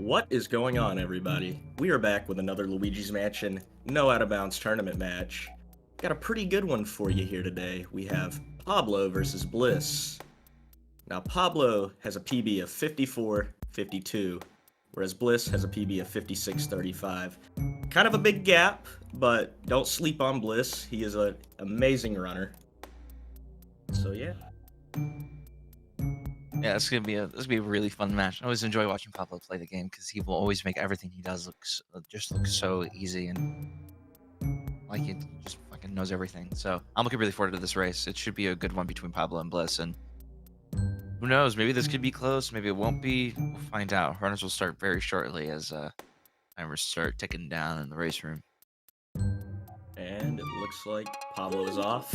What is going on, everybody? We are back with another Luigi's Mansion No Out of Bounds tournament match. Got a pretty good one for you here today. We have Pablo versus Bliss. Now, Pablo has a PB of 54-52, whereas Bliss has a PB of 56-35. Kind of a big gap, but don't sleep on Bliss. He is an amazing runner. So yeah. Yeah, this is gonna be a really fun match. I always enjoy watching Pablo play the game because he will always make everything he does look so easy and like he just fucking knows everything. So I'm looking really forward to this race. It should be a good one between Pablo and Bliss, and who knows? Maybe this could be close. Maybe it won't be. We'll find out. Runners will start very shortly as timers start ticking down in the race room. And it looks like Pablo is off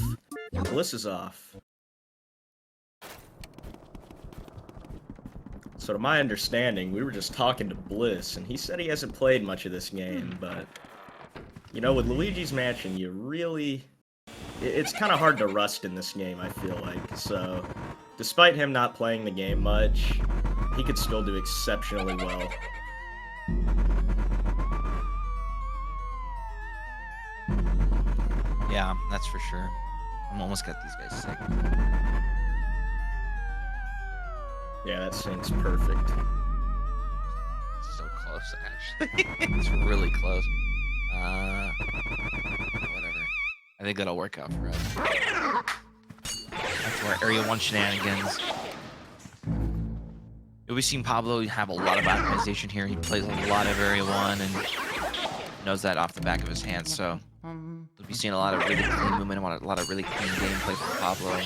and Bliss is off. So to my understanding, we were just talking to Bliss, and he said he hasn't played much of this game, but, you know, with Luigi's Mansion, it's kind of hard to rust in this game, I feel like. So, despite him not playing the game much, he could still do exceptionally well. Yeah, that's for sure. I'm almost got these guys sick. Yeah, that seems perfect. So close, actually. It's really close. Whatever. I think that'll work out for us. That's our Area 1 shenanigans. We've seen Pablo have a lot of optimization here. He plays a lot of Area 1 and knows that off the back of his hand, so we'll be seeing a lot of really clean movement, a lot of really clean gameplay from Pablo.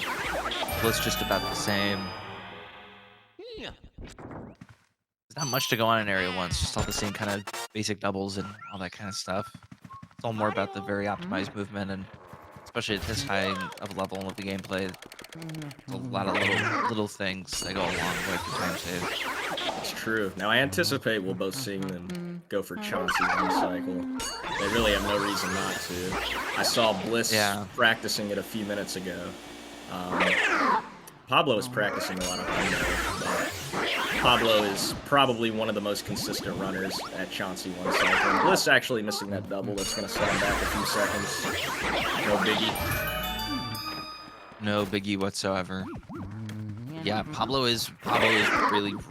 Bliss just about the same. There's not much to go on in Area 1. It's just all the same kind of basic doubles and all that kind of stuff. It's all more about the very optimized movement, and especially at this high of a level of the gameplay, a lot of little things that go a long way for time save. It's true. Now, I anticipate we'll both seeing them go for Chauncey one cycle. They really have no reason not to. I saw Bliss practicing it a few minutes ago. Pablo is practicing a lot of Hundo, but Pablo is probably one of the most consistent runners at Chauncey one cycle. And Bliss actually missing that double that's going to set him back a few seconds. No biggie. No biggie whatsoever. Yeah, Pablo is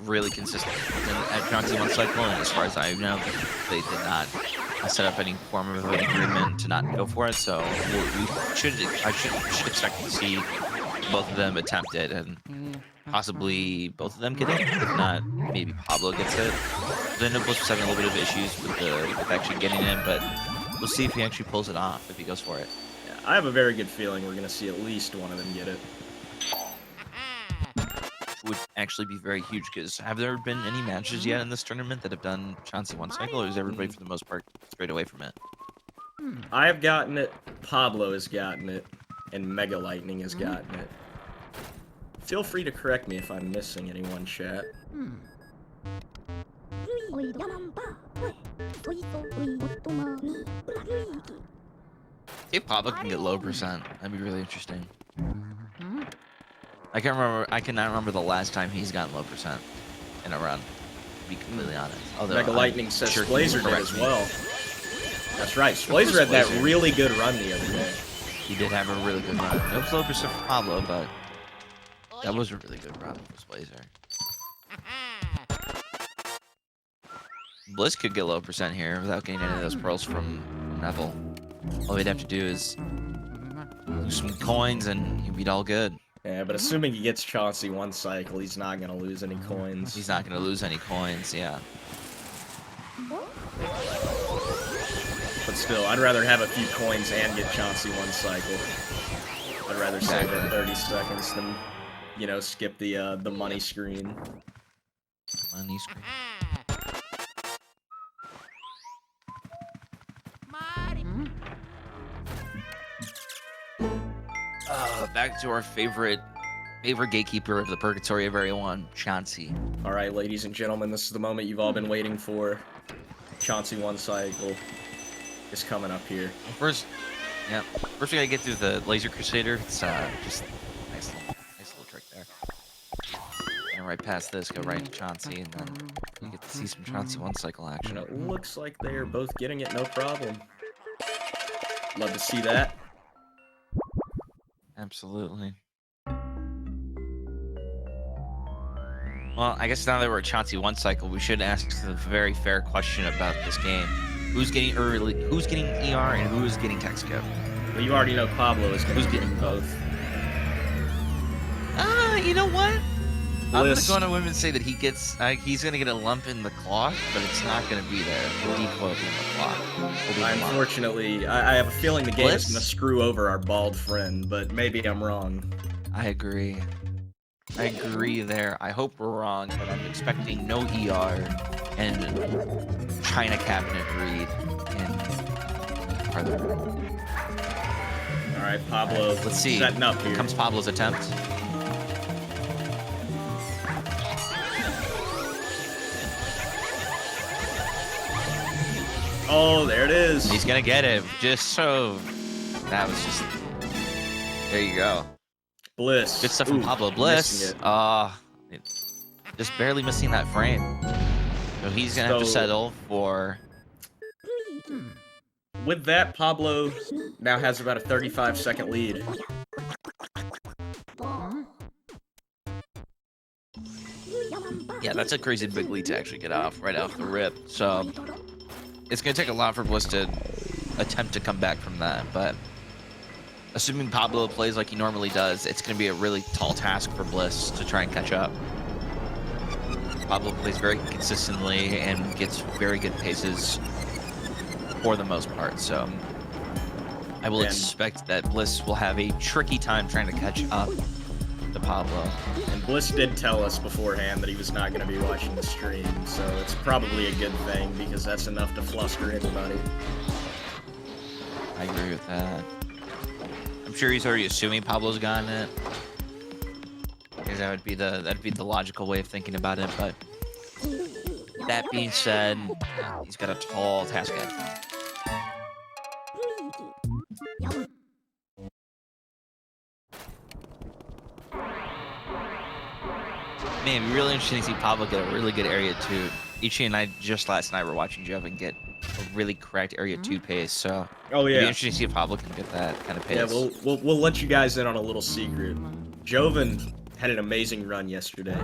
really consistent at Chauncey one cycle, and as far as I know, they did not set up any form of an agreement to not go for it. So I should expect to see both of them attempt it, and possibly both of them get it. If not, maybe Pablo gets it. Then Bliss was having a little bit of issues with actually getting it, but we'll see if he actually pulls it off, if he goes for it. Yeah, I have a very good feeling we're going to see at least one of them get it. Which would actually be very huge, because have there been any matches yet in this tournament that have done Chauncey one cycle, or is everybody for the most part straight away from it? I have gotten it, Pablo has gotten it, and Mega Lightning has gotten it. Feel free to correct me if I'm missing anyone, chat. If Pablo can get low percent, that'd be really interesting. I cannot remember the last time he's gotten low percent in a run, to be completely honest. Although Mega Lightning says Splazer did as well. That's right, Splazer had that really good run the other day. He did have a really good run. No low percent for Pablo, but that was a really good run for Splazer. Bliss could get low percent here without getting any of those pearls from Neville. All he'd have to do is lose some coins and he'd be all good. Yeah, but assuming he gets Chauncey one cycle, he's not going to lose any coins. He's not going to lose any coins, yeah. But still, I'd rather have a few coins and get Chauncey one cycle. I'd rather save it 30 seconds than, you know, skip the money screen. Money screen. Back to our favorite gatekeeper of the Purgatory of Area 1, Chauncey. All right, ladies and gentlemen, this is the moment you've all been waiting for. Chauncey one cycle is coming up here. First we gotta get through the Laser Crusader. It's just nice little trick there. And right past this, go right to Chauncey, and then you get the see some Chauncey one cycle And action. it looks like they are both getting it no problem. Love to see that. Absolutely. Well, I guess now that we're at Chauncey one cycle, we should ask the very fair question about this game. Who's getting ER and who is getting tech skip? Well, you already know Pablo is going to get both. You know what? I'm Bliss. gonna go on a whim and say that he's gonna get a lump in the clock, but it's not gonna be there. The decoy will be in the clock. Unfortunately, I have a feeling the game is Bliss? going to screw over our bald friend, but maybe I'm wrong. I agree. I agree there. I hope we're wrong, but I'm expecting no ER and China cabinet read in farther. All right, Pablo. Let's see. Setting up here. Here comes Pablo's attempt. Oh, there it is. He's gonna get it. Just so. That was just. There you go. Bliss. Good stuff from Ooh, Pablo. missing Bliss. Just barely missing that frame. So he's gonna have to So- settle for. With that, Pablo now has about a 35-second lead. Yeah, that's a crazy big lead to actually get off right off the rip. So it's gonna take a lot for Bliss to attempt to come back from that. But assuming Pablo plays like he normally does, it's gonna be a really tall task for Bliss to try and catch up. Pablo plays very consistently and gets very good paces for the most part. So I will And- expect that Bliss will have a tricky time trying to catch up to Pablo. And Bliss did tell us beforehand that he was not going to be watching the stream, so it's probably a good thing because that's enough to fluster anybody. I agree with that. I'm sure he's already assuming Pablo's gotten it, because that'd be the logical way of thinking about it. But that being said, he's got a tall task ahead of him. Man, it'd be really interesting to see Pablo get a really good area 2. Ichi and I just last night were watching Joven get a really correct area 2 pace, so Oh it'd yeah. be interesting to see if Pablo can get that kind of pace. Yeah, we'll let you guys in on a little secret. Joven had an amazing run yesterday.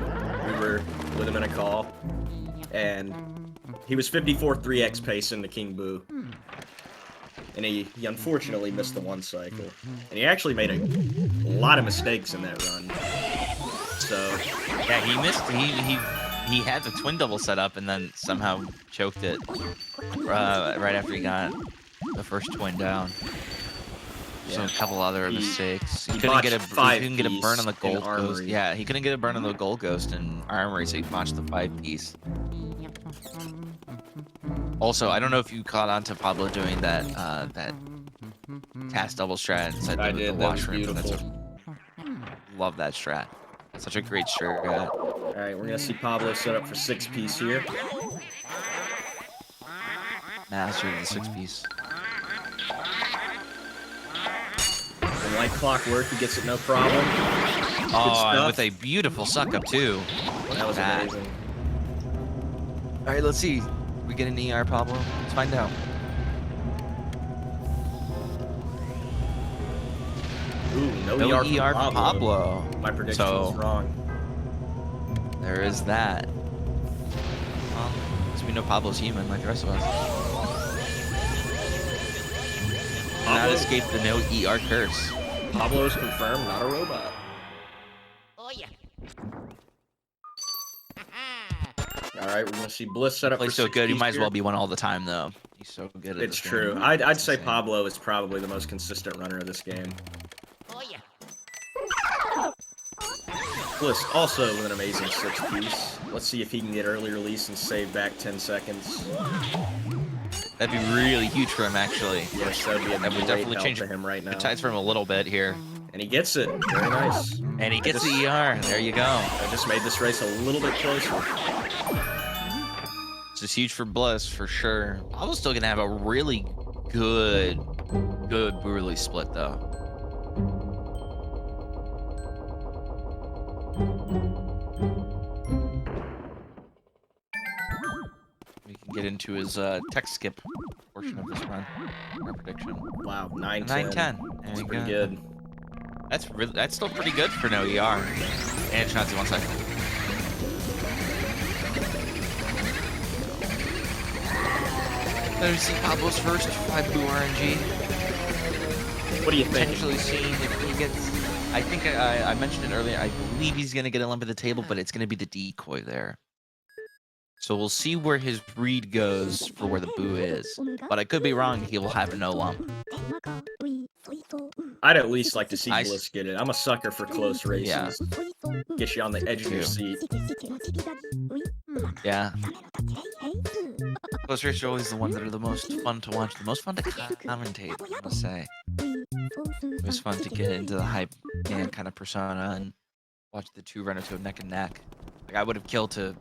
We were with him in a call, and he was 54 3x pace into King Boo. And he unfortunately missed the one cycle. And he actually made a lot of mistakes in that run. So, Yeah, he missed. He had the twin double set up and then somehow choked it right after he got the first twin down. So yeah. a couple other He- mistakes. He he couldn't get a botched he couldn't get a burn on the 5-piece in gold ghost. Armory. Yeah, he couldn't get a burn on the gold ghost in armory, so he botched the 5-piece. Also, I don't know if you caught on to Pablo doing that that cast double strat inside I the did, that was washroom. beautiful. Love that strat. Such a great strat. Alright, we're gonna see Pablo set up for 6-piece here. Master of the 6-piece. And like clockwork, he gets it no problem. Oh, and stuff. with a beautiful suck up too. That was that. amazing. All right, let's see. We get an ER, Pablo. Let's find out. Ooh, no, No ER for Pablo. My prediction So- was wrong. There is that. Well, because we know Pablo's human like the rest of us. Not Pablo, escape the no ER curse. Pablo is confirmed, not a robot. Oh yeah. Alright, we're gonna see Bliss set up Plays for so good, he 6-piece might as here. well be one all the time, though. He's so good at It's this true. game. I'd say insane. Pablo is probably the most consistent runner of this game. Oh yeah. Bliss also with an amazing 6-piece. Let's see if he can get early release and save back 10 seconds. That'd be really huge for him, actually. Yes, that would be a That would great definitely help change to him right now. the tides for him a little bit here. And he gets it. Very nice. And he gets just- the ER. There you go. I just made this race a little bit closer. This is huge for Bliss, for sure. Pablo's still gonna have a really good Burley split, though. get into his tech skip portion of this run. Our prediction. Wow, 9-10. 9-10. That's pretty good. That's still pretty good for no ER. And Chauncey, 1 second. Let me see Pablo's first 5 blue RNG. What do you think? Potentially seeing if he gets. I think I mentioned it earlier. I believe he's gonna get a lump at the table, but it's gonna be the decoy there. So we'll see where his read goes for where the boo is. But I could be wrong. He will have no lump. I'd at least like to see I Bliss get it. I'm a sucker for close races. Yeah. Get you on the edge of your seat. Yeah. Close races are always the ones that are the most fun to watch, the most fun to commentate, I must say. It was fun to get into the hype man kind of persona and watch the two run into neck and neck. Like I would have killed to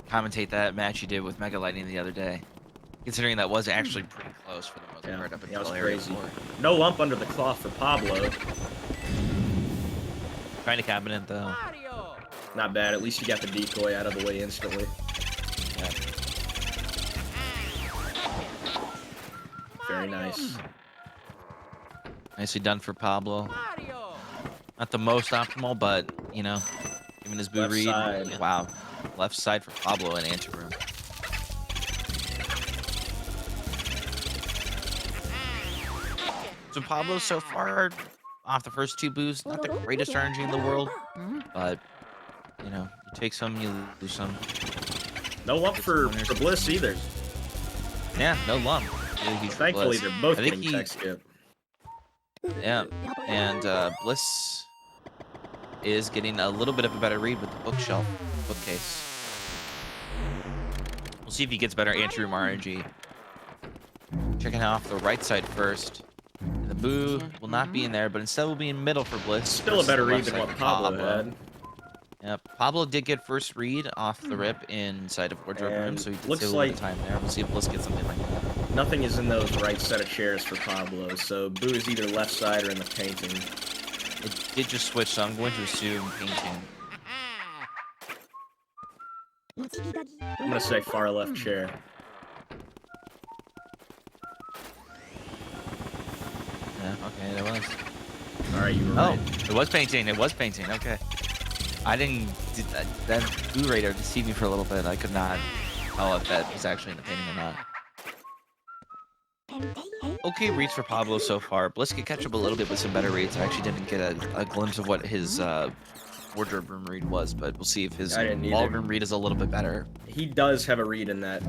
commentate that match you did with Mega Lightning the other day, considering that was actually pretty close for the most part up that until was area crazy. 4. No lump under the cloth for Pablo. Trying to cabinet though. Not bad. At least you got the decoy out of the way instantly. Yeah. Very nice. Nicely done for Pablo. Not the most optimal, but you know, given his boo Left read. side. Wow. Left side for Pablo and anti-room. So Pablo so far, off the first 2 boos, not the greatest RNG in the world, but you know, you take some, you lose some. No lump for Bliss either. Yeah, no lump. Really huge for Thankfully, Bliss. they're both I think getting tech skip. Yeah, and Bliss is getting a little bit of a better read with the bookcase. We'll see if he gets better anti-room RNG. Checking off the right side first. And the boo will not be in there, but instead will be in middle for Bliss. Still a better read than what Pablo had. Yep, Pablo did get first read off the rip inside of wardrobe room, so he did looks save a little like bit of time there. We'll see if Bliss gets something like that. Nothing is in those right set of chairs for Pablo, so boo is either left side or in the painting. It did just switch, so I'm going to assume painting. I'm gonna say far left chair. Yeah, okay, it was. Alright, you were Oh, right. it was painting. It was painting. Okay. I didn't. That blue radar deceived me for a little bit. I could not tell if that was actually in the painting or not. Okay, reads for Pablo so far. Bliss could catch up a little bit with some better reads. I actually didn't get a glimpse of what his wardrobe room read was, but we'll see if his ballroom read is a little bit better. He does have a read in that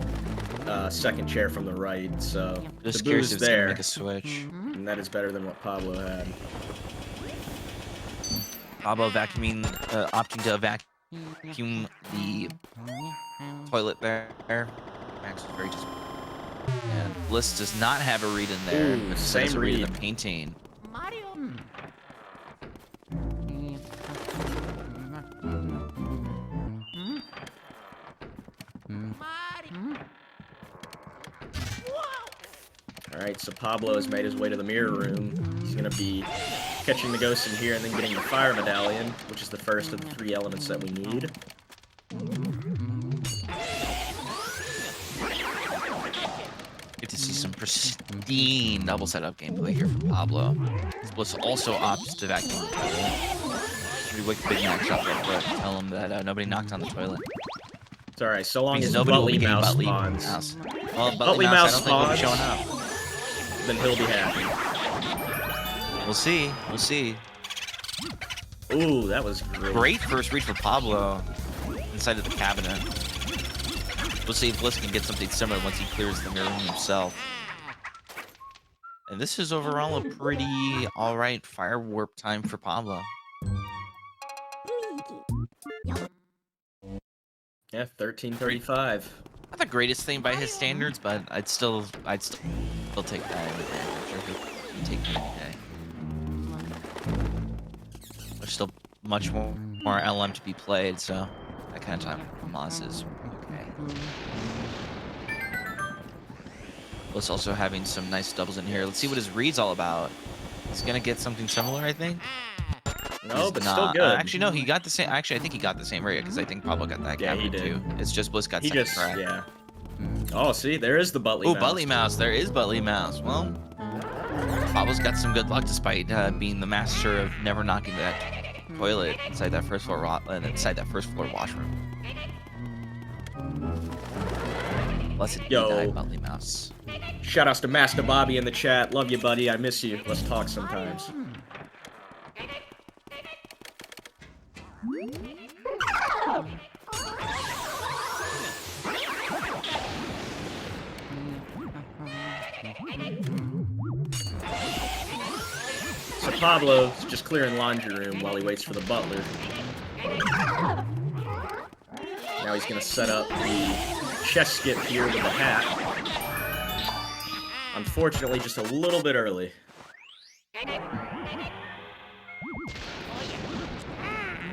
second chair from the right, so Just the curious boo's if it's gonna there, make a switch. and that is better than what Pablo had. Pablo vacuuming, opting to vacuum the toilet there. Max is very disappointed. And Bliss does not have a read in there. Ooh, But same has a read in read. the painting. Alright, so Pablo has made his way to the mirror room. He's gonna be catching the ghost in here and then getting the fire medallion, which is the first of the 3 elements that we need. Get to see some pristine double setup gameplay here from Pablo. Bliss also opts to vacuum the toilet. Pretty wicked big matchup there, but tell him that nobody knocked on the toilet. It's alright, so long Because as nobody will be Butley getting Mouse Butley spawns, Mouse. Well, Butley Butley Mouse Mouse, I don't think will be showing spawns. up. then he'll be happy. We'll see. We'll see. Ooh, that was great. Great first read for Pablo inside of the cabinet. We'll see if Bliss can get something similar once he clears the mirror room himself. And this is overall a pretty alright fire warp time for Pablo. Yeah, 13:35. Not the greatest thing by his standards, but I'd still take that advantage. I'd take that any day. There's still much more LM to be played, so that kind of time loss is okay. Plus also having some nice doubles in here. Let's see what his read's all about. He's gonna get something similar, I think. No, He's but not. still good. Actually, no, he got the same. Actually, I think he got the same rate because I think Pablo got that Yeah, he cabinet did. too. It's just Bliss got He second just, crack. yeah. Oh, see, there is the Butley Oh, mouse. Butley Mouse. There is Butley Mouse. Well, Pablo's got some good luck despite being the master of never knocking that toilet inside that first floor washroom. Blessed be thy Butley Mouse. Shout outs to Master Bobby in the chat. Love you, buddy. I miss you. Let's talk sometimes. So Pablo's just clearing laundry room while he waits for the butler. Now he's gonna set up the chest skip here with the hat. Unfortunately, just a little bit early.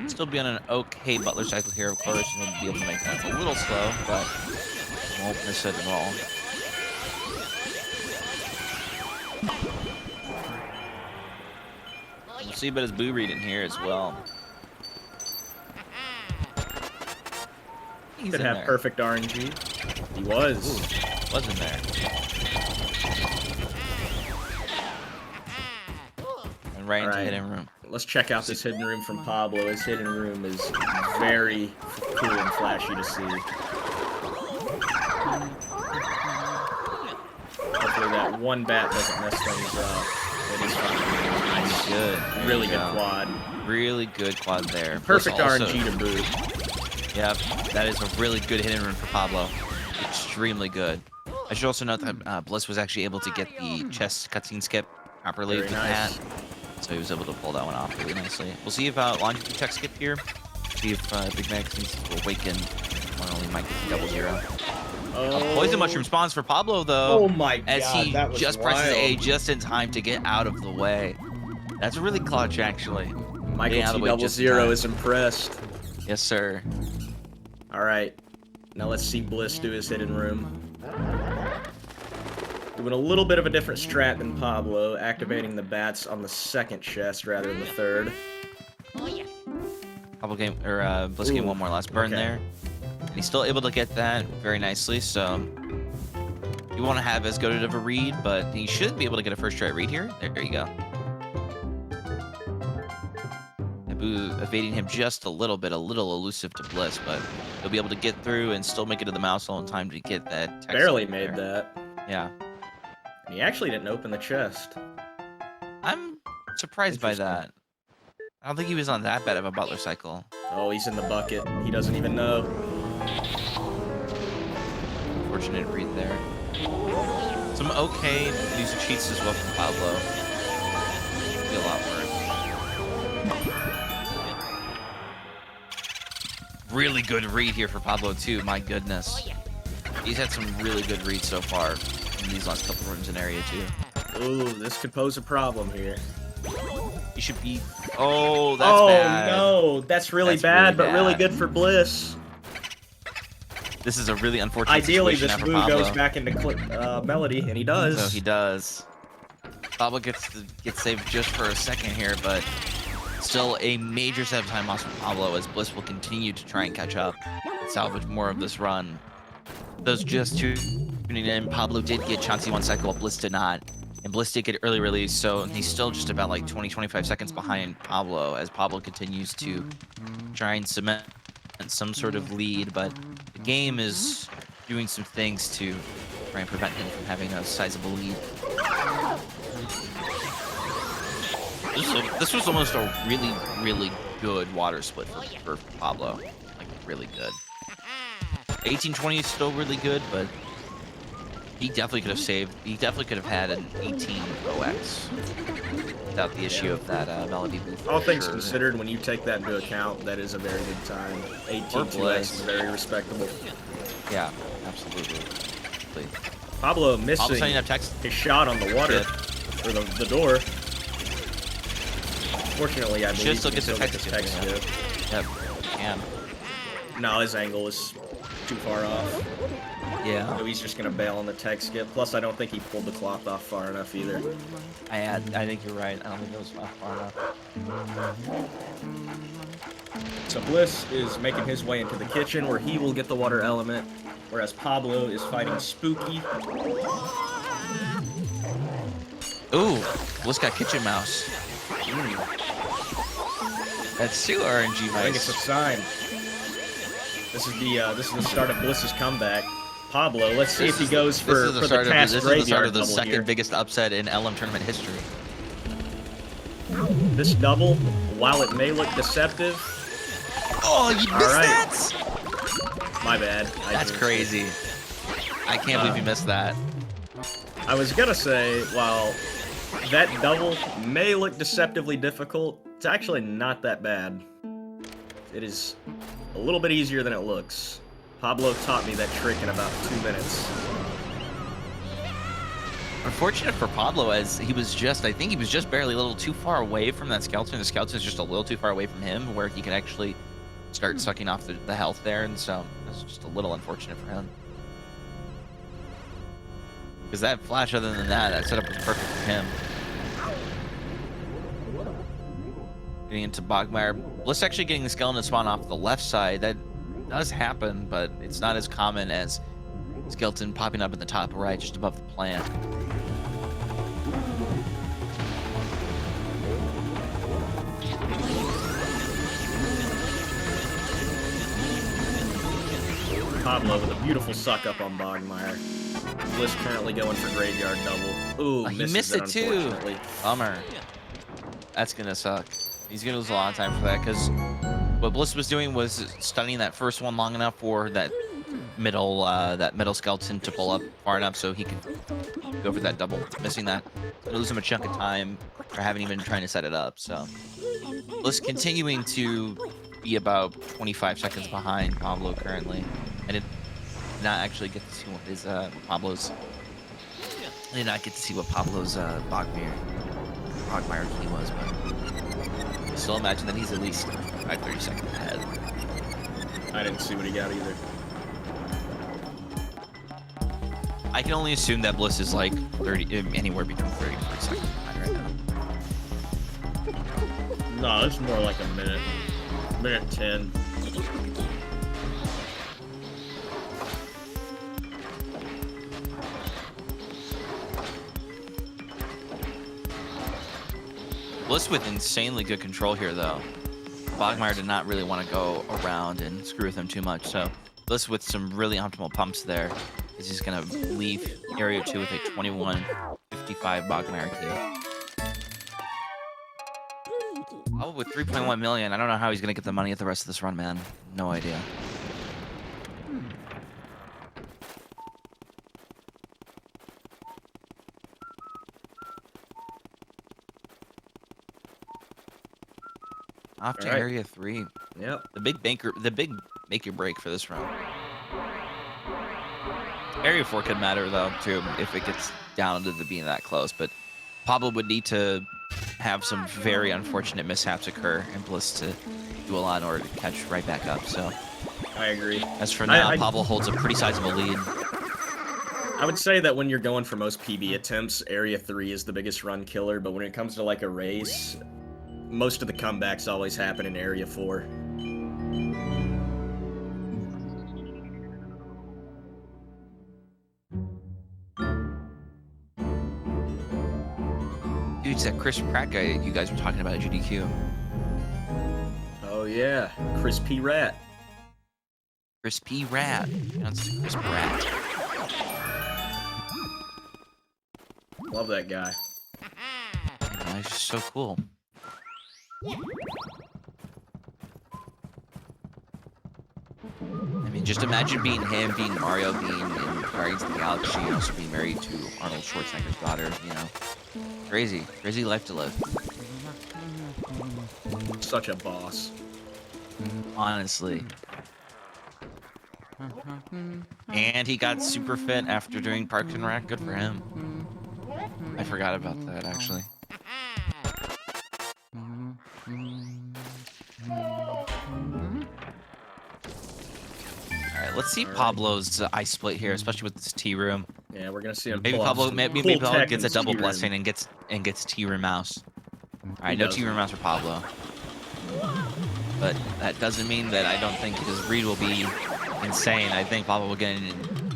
Still be on an okay butler cycle here, of course. He'll be able to make that a little slow, but won't miss it at all. We'll see about his boo read in here as well. He's Could in have there. perfect RNG. He was. Ooh, was in there. And right into the hidden room. Let's check out this hidden room from Pablo. His hidden room is very cool and flashy to see. Hopefully that one bat doesn't mess things up. It is fine. Nice. Good. There Really you good go. quad. Really good quad there. Perfect Bliss also- RNG to boot. Yep, that is a really good hidden room for Pablo. Extremely good. I should also note that Bliss was actually able to get the chest cutscene skip properly Very with the nice. hat. So he was able to pull that one off really nicely. We'll see if Laundry can check skip here. See if Big Magazines will awaken. One only might get the 0-0. Oh. Poison Mushroom spawns for Pablo though. Oh my god, as he that was just wild. presses A just in time to get out of the way. That's really clutch, actually. Michael Getting out of the way T just in 00 time. is impressed. Yes, sir. All right, now let's see Bliss do his hidden room. Doing a little bit of a different strat than Pablo, activating the bats on the second chest rather than the third. Bliss game one more last burn Okay. there. And he's still able to get that very nicely, so you want to have as good of a read, but he should be able to get a first try read here. There you go. Naboo evading him just a little elusive to Bliss, but he'll be able to get through and still make it to the mouse hole in time to get that. text Barely there. made that. Yeah. And he actually didn't open the chest. I'm surprised by that. I don't think he was on that bad of a butler cycle. Oh, he's in the bucket. He doesn't even know. Fortunate read there. Some okay use of cheats as well from Pablo. Be a lot worse. Really good read here for Pablo too. My goodness, he's had some really good reads so far in these last couple runs in area 2. Ooh, this could pose a problem here. He should be. Oh, that's bad. No, that's really That's bad, really but really bad. good for Bliss. This is a really unfortunate Ideally, situation this now for boo Pablo. goes back into Melody, and he does. So he does. Pablo gets saved just for a second here, but still a major set of time loss for Pablo as Bliss will continue to try and catch up and salvage more of this run. Those just tuning in, Pablo did get Chauncey 1 cycle, Bliss did not. And Bliss did get early release, so he's still just about like 20-25 seconds behind Pablo as Pablo continues to try and cement some sort of lead, but the game is doing some things to try and prevent him from having a sizable lead. This was almost a really, really good water split for Pablo. Like, really good. 18-20 is still really good, but he definitely could have saved. He definitely could have had an 18 OX without the issue of that Melody booth. All things Sure. considered, when you take that into account, that is a very good time. 18 Bliss. 2x is very respectable. Yeah, absolutely. Pablo Pablo missing signing up text. his shot on the water, or the door. Fortunately, I believe Should still he get the can text get skip, skip. Yep, can. No, his angle is too far off. Yeah. So he's just gonna bail on the tech skip. Plus, I don't think he pulled the cloth off far enough either. I think you're right. I don't think it was far enough. So Bliss is making his way into the kitchen where he will get the water element. whereas Pablo is fighting Spooky. Ooh, Bliss got Kitchen Mouse. That's too RNG I think it's a nice. sign. This is the start of Bliss's comeback. Pablo, let's see if he goes for the task This is the start graveyard of the double second here. biggest upset in LM tournament history. This double, while it may look deceptive, Oh, you missed right. that? my bad. That's crazy. I can't believe you missed that. I was gonna say, while that double may look deceptively difficult, it's actually not that bad. It is a little bit easier than it looks. Pablo taught me that trick in about 2 minutes. Unfortunate for Pablo, as he was just, I think he was just barely a little too far away from that skeleton. The skeleton is just a little too far away from him, where he can actually start sucking off the health there, and so it's just a little unfortunate for him. Because that flash, other than that setup was perfect for him. Getting into Bogmire. Bliss actually getting the skeleton spawn off the left side. That does happen, but it's not as common as skeleton popping up in the top right, just above the plant. Pablo with a beautiful suck up on Bogmire. Bliss currently going for graveyard double. Ooh, He misses missed it too. unfortunately. Bummer. That's gonna suck. He's gonna lose a lot of time for that, because what Bliss was doing was stunning that first one long enough for that middle skeleton to pull up far enough so he could go for that double. Missing that, gonna lose him a chunk of time for having even trying to set it up. So Bliss continuing to be about 25 seconds behind Pablo currently. I did not actually get to see what his Pablo's. I did not get to see what Pablo's Bogmire key was, but I still imagine that he's at least 30 seconds ahead. I didn't see what he got either. I can only assume that Bliss is like 30, anywhere between 30 and 40 seconds behind right now. No, it's more like a minute. Minute 10. Bliss with insanely good control here, though. Bogmire did not really want to go around and screw with him too much, so Bliss with some really optimal pumps there is he's going to leave Area 2 with a 21.55 Bogmire key. Oh, with 3.1 million. I don't know how he's going to get the money at the rest of this run, man. No idea. Off to All right. Area 3. Yep. The big make or break for this run. Area 4 could matter though too if it gets down to being that close, but Pablo would need to have some very unfortunate mishaps occur and Bliss to do a lot in order to catch right back up. So I agree. as for now, I- Pablo holds a pretty sizable lead. I would say that when you're going for most PB attempts, Area 3 is the biggest run killer, but when it comes to like a race, most of the comebacks always happen in Area 4. Dude, it's that Chris Pratt guy you guys were talking about at GDQ. Oh yeah, Crispy Rat. Crispy Rat. That's Chris Pratt. Love that guy. He's just so cool. I mean, just imagine being him, being Mario, being in Guardians of the Galaxy, and also being married to Arnold Schwarzenegger's daughter, you know. Crazy. Crazy life to live. Such a boss. Honestly. And he got super fit after doing Parks and Rec. Good for him. I forgot about that, actually. Alright, let's see Pablo's ice split here, especially with this T-room. Yeah, we're gonna see him. Maybe pull off Pablo, some maybe cool Pablo tech gets a in double T-Room. blessing and gets T-room mouse. Alright, He no doesn't. T-room mouse for Pablo. But that doesn't mean that I don't think his read will be insane. I think Pablo will get an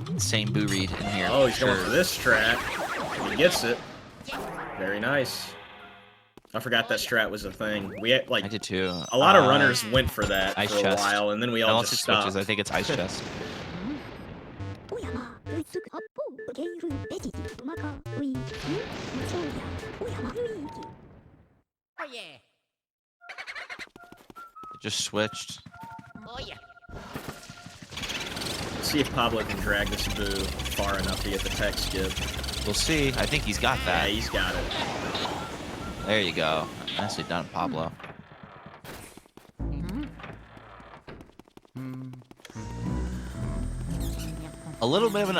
insane boo read in here. Oh, he's going sure. for this strat. He gets it. Very nice. I forgot that strat was a thing. We had, like, I did too. a lot of runners went for that ice for a chest. while, and then we all Unless just it switches, stopped. I think it's ice chest. Oh yeah. It just switched. Oh yeah. Let's see if Pablo can drag this boo far enough to get the tech skip. We'll see. I think he's got Yeah, that. he's got it. There you go. Nicely done, Pablo. A little bit of an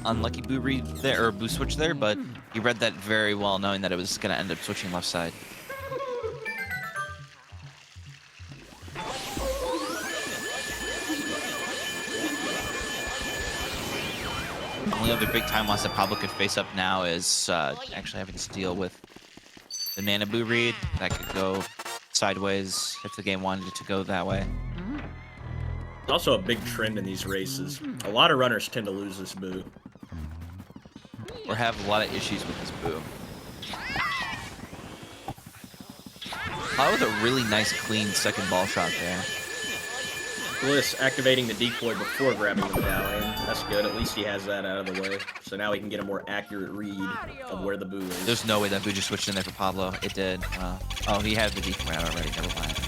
unlucky boo read there, or boo switch there, but he read that very well, knowing that it was going to end up switching left side. Only other big time loss that Pablo could face up now is actually having to deal with the Nana Boo read. That could go sideways if the game wanted it to go that way. It's also a big trend in these races. A lot of runners tend to lose this boo. Or have a lot of issues with this boo. That was a really nice, clean second ball shot there. Bliss activating the decoy before grabbing the medallion. That's good. At least he has that out of the way. So now we can get a more accurate read of where the boo is. There's no way that boo just switched in there for Pablo. It did. Oh, he had the decoy out already. Never mind.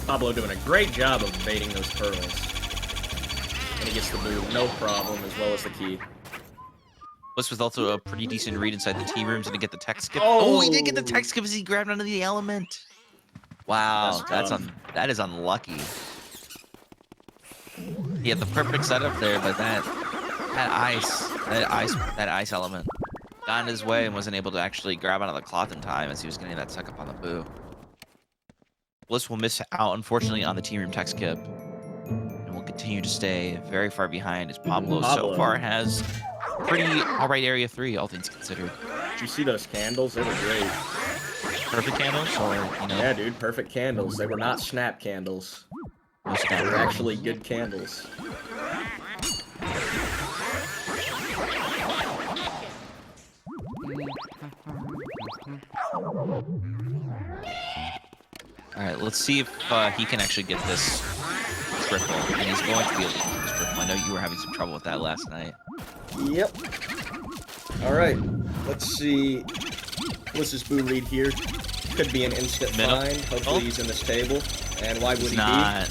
Pablo doing a great job of evading those pearls. And he gets the boo, no problem, as well as the key. Bliss was also a pretty decent read inside the T rooms and to get the tech skip. Oh! Oh, he did get the tech skip as he grabbed onto the element. Wow, that is unlucky. He had the perfect setup there, but that ice element got in his way and wasn't able to actually grab onto the cloth in time as he was getting that suck up on the boo. Bliss will miss out, unfortunately, on the team room tech skip, and will continue to stay very far behind as Pablo so far has pretty alright area 3, all things considered. Did you see those candles? They were great. Perfect candles, or you know? Yeah, dude, perfect candles. They were not snap candles. No snap They were candles. actually good candles. Alright, let's see if he can actually get this triple. And he's going to be able to get this triple. I know you were having some trouble with that last night. Yep. Alright, let's see. What's this boo read here? Could be an instant Minnow. find. Hopefully he's in this table. And why would He's he not.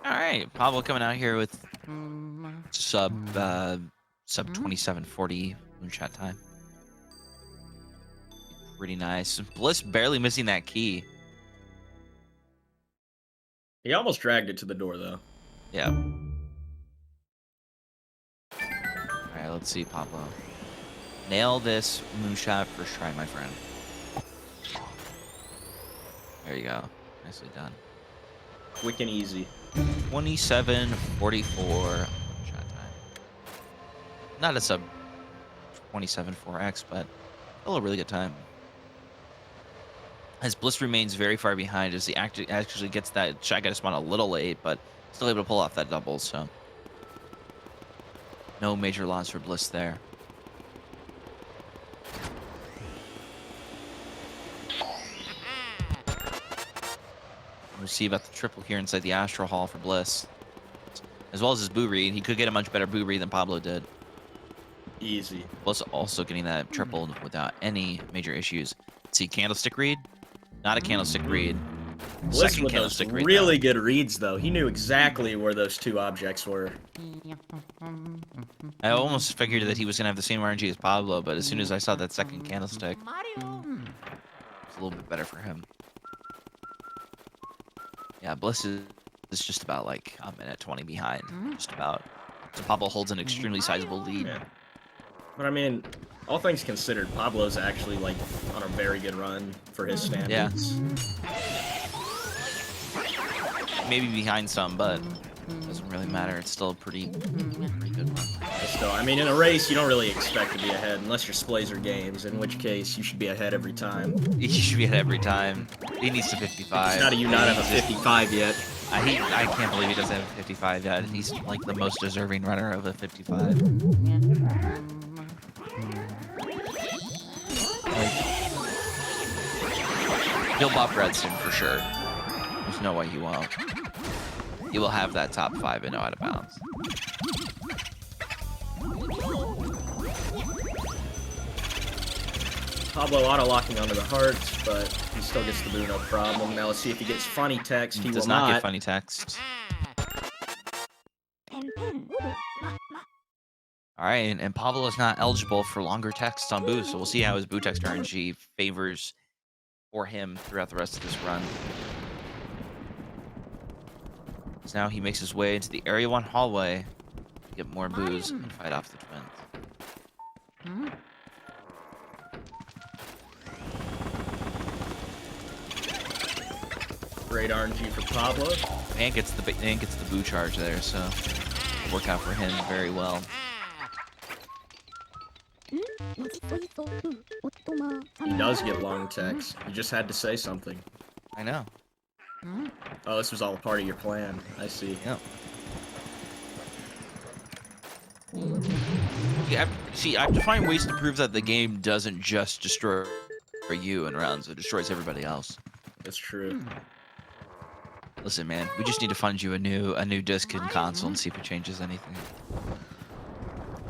Alright, Pablo coming out here with sub 2740 moonshot time. Pretty nice. Bliss barely missing that key. He almost dragged it to the door, though. Yeah. Alright, let's see, Pablo. Nail this moonshot first try, my friend. There you go. Nicely done. Quick and easy. 27:44 moonshot time. Not a sub 27.4x, but still a really good time. As Bliss remains very far behind as he actually gets that shotgun spawn a little late, but still able to pull off that double, so no major loss for Bliss there. We'll see about the triple here inside the Astral Hall for Bliss. As well as his boo read. He could get a much better boo read than Pablo did. Easy. Bliss also getting that tripled without any major issues. Let's see, candlestick read? Not a candlestick read. Bliss Second with those candlestick read. really good reads, though. He knew exactly where those two objects were. I almost figured that he was going to have the same RNG as Pablo, but as soon as I saw that second candlestick, it's a little bit better for him. Yeah, Bliss is just about like a minute 20 behind. Just about. So Pablo holds an extremely sizable lead. Yeah. But I mean, all things considered, Pablo's actually like on a very good run for his standards. Maybe behind some, but doesn't really matter. It's still a pretty good run. Still, I mean, in a race, you don't really expect to be ahead unless your splays are games, in which case you should be ahead every time. He should be ahead every time. He needs to 55. How do you not have a 55 yet? I can't believe he doesn't have a 55 yet. He's like the most deserving runner of a 55. Like, he'll buff Redstone for sure. There's no way he won't. He will have that top 5 and no out of bounds. Pablo auto-locking onto the hearts, but he still gets the boo, no problem. Now let's see if he gets funny text. He does will not get funny text. Alright, and Pablo is not eligible for longer texts on boo, so we'll see how his boo text RNG favors for him throughout the rest of this run. So now he makes his way into the Area 1 hallway to get more boos and fight off the twins. Great RNG for Pablo. And gets the boo charge there, so it'll work out for him very well. He does get long text. You just had to say something. I know. Oh, this was all part of your plan. I see. Yep. Yeah, I have to find ways to prove that the game doesn't just destroy you in rounds; it destroys everybody else. That's true. Listen, man, we just need to fund you a new disc and console and see if it changes anything.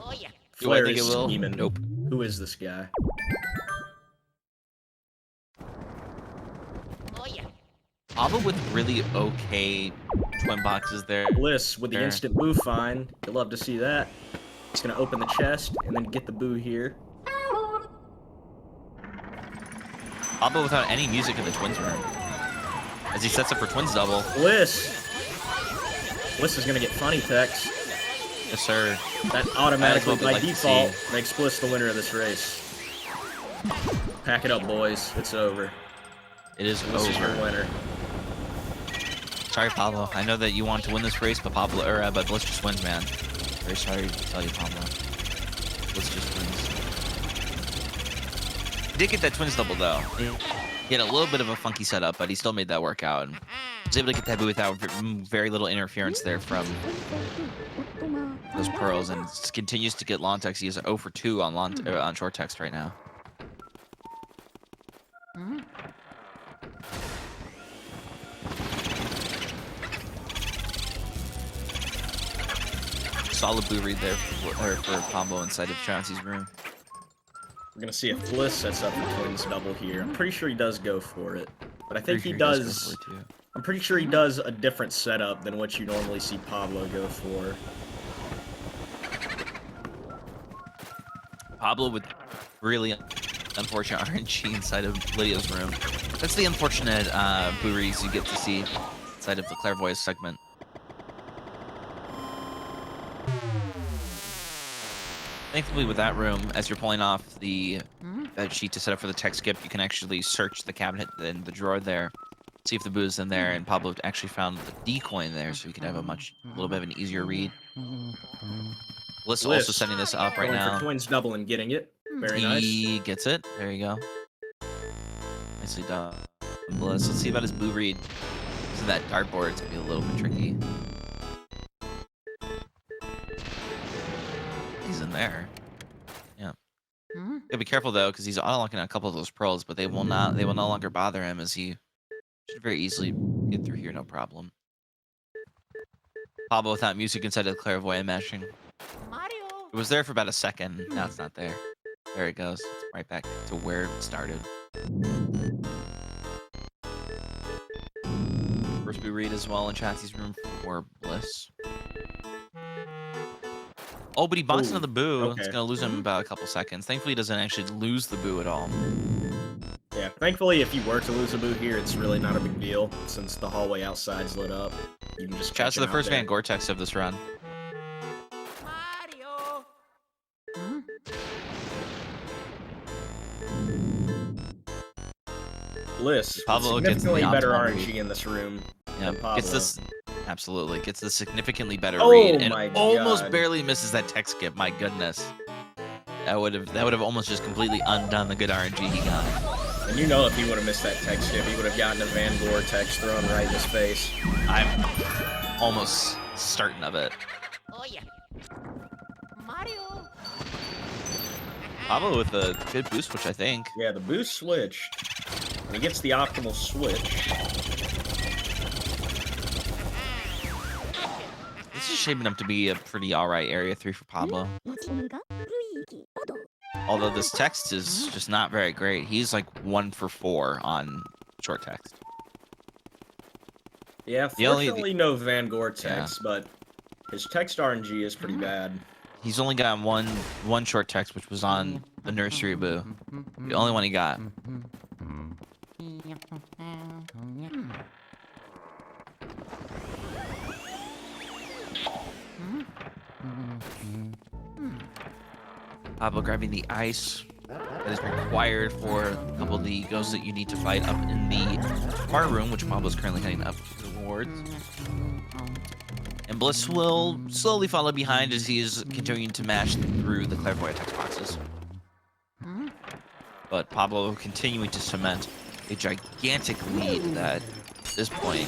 Oh yeah. Do I Flair think it is will? scheming. Nope. Who is this guy? Oh yeah. Pablo with really okay twin boxes there. Bliss with the There. instant boo find. You'll love to see that. He's gonna open the chest and then get the boo here. Pablo without any music in the twins room. As he sets up for twins double. Bliss! Bliss is gonna get funny text. Yes, sir. That automatically, That's what by we'd like to default, see. makes Bliss the winner of this race. Pack it up, boys. It's over. It is Bliss is your over. winner. Sorry, Pablo. I know that you want to win this race, but but Bliss just wins, man. Very sorry to tell you, Pablo. Bliss just wins. He did get that twins double though. He had a little bit of a funky setup, but he still made that work out and was able to get that boo without very little interference there from those pearls, and continues to get long text. He is 0 for 2 on short text right now. Solid boo read there for Pablo inside of Chauncey's room. We're gonna see if Bliss sets up the twins double here. I'm pretty sure he does go for it. But I think Pretty he sure does. go for it, too. I'm pretty sure he does a different setup than what you normally see Pablo go for. Pablo with really unfortunate RNG inside of Lydia's room. That's the unfortunate boo reads you get to see inside of the Clairvoyance segment. Thankfully, with that room, as you're pulling off the sheet to set up for the tech skip, you can actually search the cabinet and the drawer there, see if the boo is in there, and Pablo actually found the decoy in there, so he could have a little bit of an easier read. Bliss also setting this up right Going now. for twins double and getting it. Very nice. He gets it. There you go. Nicely done, Bliss. Let's see about his boo read. So that dartboard, it's gonna be a little bit tricky. He's in there. Yeah. Gotta be careful though, because he's unlocking a couple of those pearls, but they will no longer bother him, as he should very easily get through here, no problem. Pablo without music inside of the clairvoyant meshing. Mario. It was there for about a second. Now it's not there. There it goes. It's right back to where it started. First boo read as well in Chansey's room for Bliss. Oh, but he bonks into the boo. Okay. It's going to lose him about a couple seconds. Thankfully, he doesn't actually lose the boo at all. Yeah, thankfully, if you were to lose a boo here, it's really not a big deal, since the hallway outside's lit up. You can just Shouts to the first man Van Gore-Tex of this run. Mario. Bliss. Pablo Pablo gets the significantly better optimal RNG read. in this room Yeah, than Pablo. gets this Absolutely. Gets the significantly better Oh read and my almost God. barely misses that tech skip. My goodness. That would have almost just completely undone the good RNG he got. And you know if he would have missed that tech skip, he would have gotten a Van Gore text thrown right in his face. I'm almost certain of it. Oh yeah. Mario. Pablo with a good boost switch, I think. Yeah, the boost switched. And he gets the optimal switch. This is shaping up to be a pretty alright area 3 for Pablo. Although this text is just not very great. He's like 1 for 4 on short text. Yeah, The only- fortunately no Van Gore text, but his text RNG is pretty bad. He's only got one short text, which was on the nursery boo. The only one he got. Pablo grabbing the ice that is required for a couple of the ghosts that you need to fight up in the bar room, which Pablo's currently heading up towards. And Bliss will slowly follow behind as he is continuing to mash through the clairvoyant text boxes. But Pablo continuing to cement a gigantic lead that, at this point,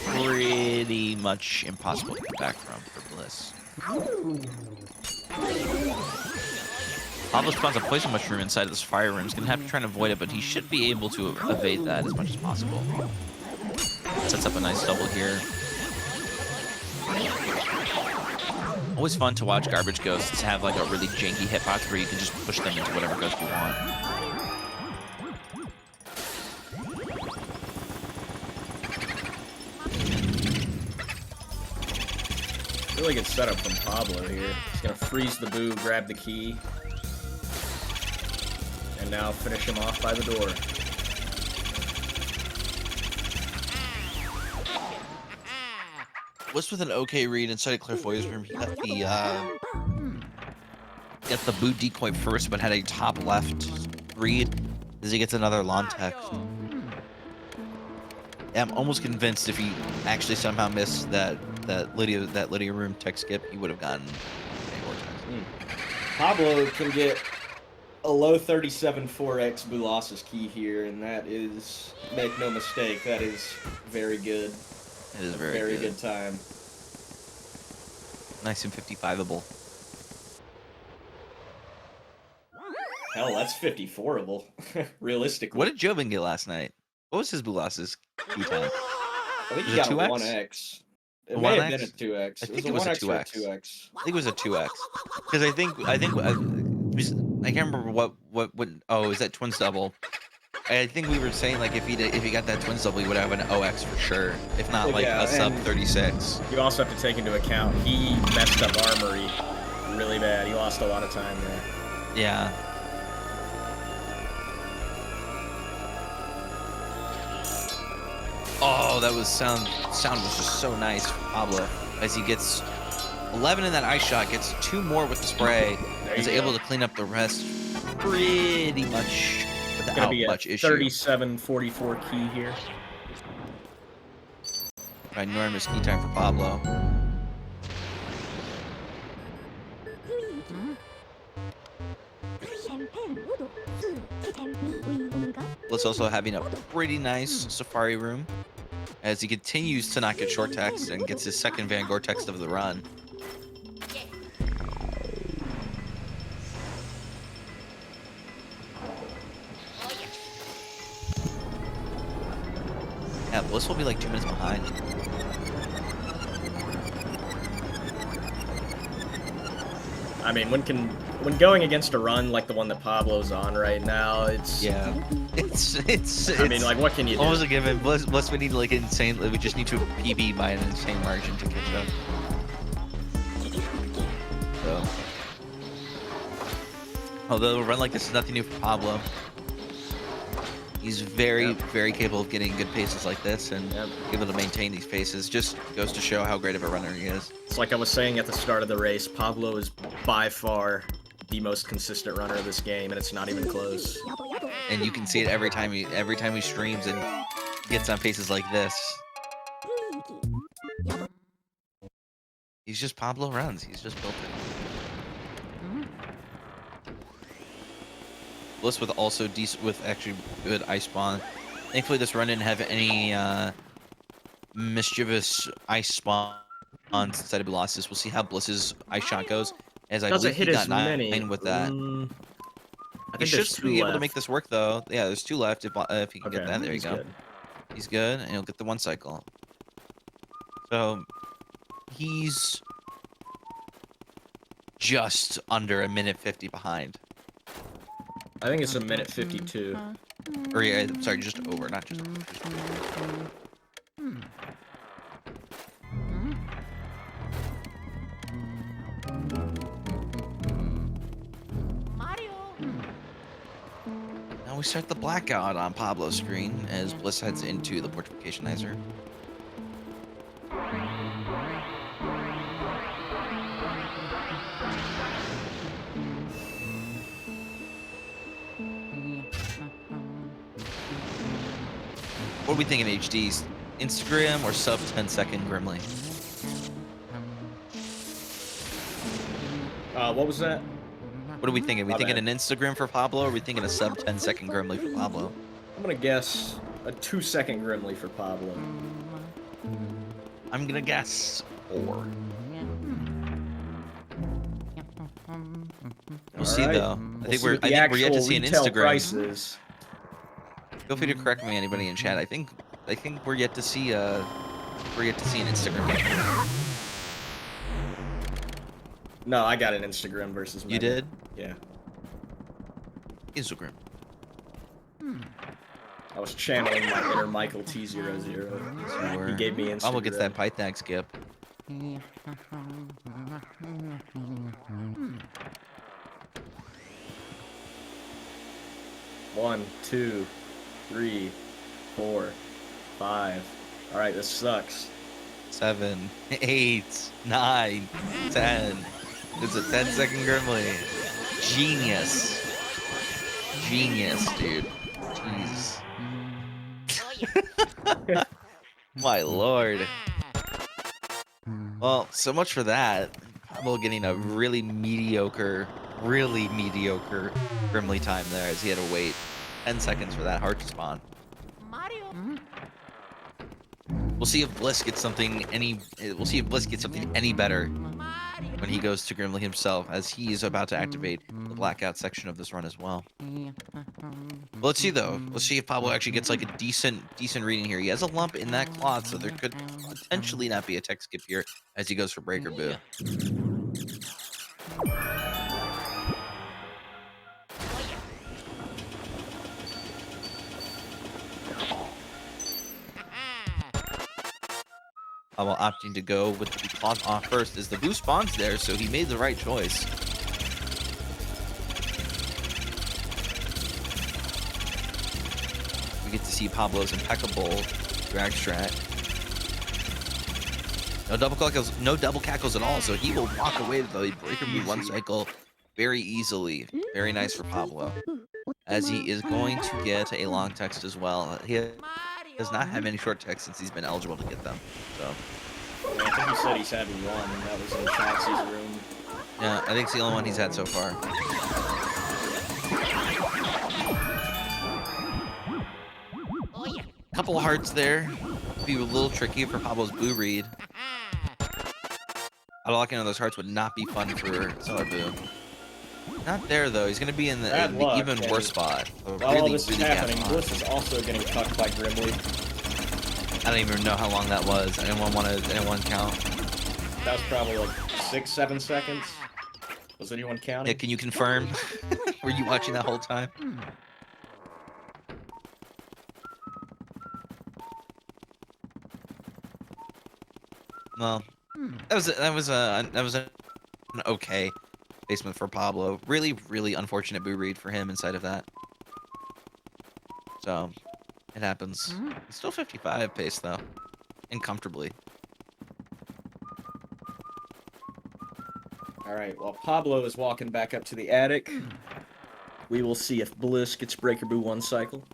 pretty much impossible to get back from for Bliss. Pablo spawns a poison mushroom inside of this fire room. He's going to have to try and avoid it, but he should be able to evade that as much as possible. Sets up a nice double here. Always fun to watch garbage ghosts have like a really janky hitbox where you can just push them into whatever ghost you want. Really good setup from Pablo here. He's gonna freeze the boo, grab the key, and now finish him off by the door. Bliss with an okay read inside of Clairvoyant's room. He got the boo decoy first, but had a top left read as he gets another lawn text. Yeah, I'm almost convinced if he actually somehow missed that Lydia room tech skip, he would have gotten a vortex. Pablo can get a low 37 4x Bulas's key here, and that is, make no mistake, that is very good. It is Very good time. Nice and 55able. Hell, that's 54able. Realistically. What did Joven get last night? What was his Bulas's key time? I think Was he it got 2x? 1x. It A may have 1x? been a 2x. I think it a was a 1x or 2x. 2x. I think it was a 2x. Because I can't remember what oh, is that twins double? I think we were saying like if he got that twins double, he would have an OX for sure. If not, Well, like yeah, a sub and 36. You also have to take into account he messed up Armory really bad. He lost a lot of time there. Yeah. Oh, that was sound was just so nice for Pablo as he gets 11 in that ice shot, gets 2 more with the spray, There is you able go. to clean up the rest pretty much It's gonna without be a much issue. 37-44 key here. Enormous key time for Pablo. Bliss also having a pretty nice Safari room as he continues to not get short text and gets his second Van Gore text of the run. Yeah, Bliss will be like 2 minutes behind. I mean, when going against a run like the one that Pablo's on right now, it's Yeah, it's. I mean, like, what can you do? Almost a given. Bliss we need like insane. We just need to PB by an insane margin to catch up. So, although a run like this is nothing new for Pablo, he's very capable of getting good paces like this and able to maintain these paces. Just goes to show how great of a runner he is. It's like I was saying at the start of the race, Pablo is by far the most consistent runner of this game, and it's not even close. And you can see it every time he streams and gets on paces like this. He's just Pablo runs. He's just built it. Bliss with also decent, with actually good ice spawn. Thankfully, this run didn't have any mischievous ice spawns instead of losses. We'll see how Bliss's ice shot goes, as I Doesn't believe he hit got as many. 9 with that. I He think should there's 2 be able to left. make this work, though. Yeah, there's 2 left if he can Okay, get that. There you he's go. good. He's good, and he'll get the 1 cycle. So he's just under a minute 50 behind. I think it's a minute 52. Or yeah, sorry, just over, not just over. Just over. Mario. Now we start the blackout on Pablo's screen as Bliss heads into the Portificationizer. What are we thinking, HDs? Instagram or sub 10-second Grimly? What was that? What are we thinking? Are we My thinking bad. an Instagram for Pablo, or are we thinking a sub 10-second Grimly for Pablo? I'm gonna guess a 2-second Grimly for Pablo. I'm gonna guess 4. We'll see Alright. though. I think we're see yet what the to see an actual retail Instagram. price is. Feel free to correct me, anybody in chat. I think we're yet to see an Instagram. No, I got an Instagram versus You Mega. did? Yeah. Instagram. I was channeling my inner Michael T00. He gave me Instagram. Pablo gets that Python skip. 1, 2, 3, 4, 5. Alright, this sucks. 7, 8, 9, 10. It's a 10-second Grimly. Genius. Genius, dude. Jeez. Oh yeah. My lord. Well, so much for that. Pablo getting a really mediocre Grimly time there, as he had to wait 10 seconds for that heart to spawn. Mario. We'll see if Bliss gets something any better Mario. when he goes to Grimly himself, as he is about to activate the blackout section of this run as well. But let's see though. Let's see if Pablo actually gets like a decent reading here. He has a lump in that cloth, so there could potentially not be a tech skip here as he goes for Breaker Boo. Pablo opting to go with the cloth off first as the Boo spawns there, so he made the right choice. We get to see Pablo's impeccable drag strat. No double cackles at all, so he will walk away with the Breaker Boo 1 cycle very easily. Very nice for Pablo, as he is going to get a long text as well. He does not have any short text since he's been eligible to get them. So Yeah, I think he said he's having one. That was in Chaxie's room. yeah, I think it's the only one he's had so far. Oh yeah. Couple hearts there. Be a little tricky for Pablo's Boo read. Locking on those hearts would not be fun for Stellar Boo. Not there though. He's gonna be in the even worse spot. While all this is happening, Bliss is also getting cucked by Grimly. I don't even know how long that was. Anyone count? That was probably like 6, 7 seconds. Was anyone counting? Yeah, can you confirm? Were you watching that whole time? Well, that was an okay basement for Pablo. Really unfortunate Boo read for him inside of that. So it happens. It's still 55 pace though, and comfortably. Alright, while Pablo is walking back up to the attic, we will see if Bliss gets Breaker Boo 1 cycle.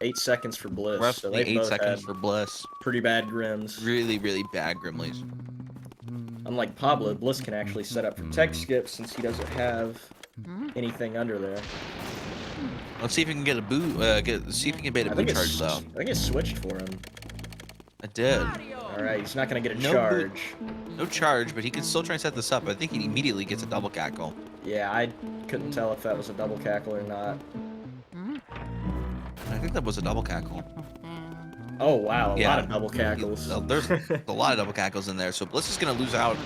8 seconds for Bliss. Roughly 8 seconds for Bliss. Pretty bad Grims. Really, really bad Grimleys. Unlike Pablo, Bliss can actually set up for tech skip since he doesn't have anything under there. Let's see if we can get a boot. See if we can bait a I boot think charge though. I think it switched for him. I did. Alright, he's not gonna get a No charge. No charge, but he can still try and set this up. I think he immediately gets a double cackle. Yeah, I couldn't tell if that was a double cackle or not. I think that was a double cackle. Oh wow, a Yeah. lot of double cackles. There's a lot of double cackles in there. So Bliss is going to lose out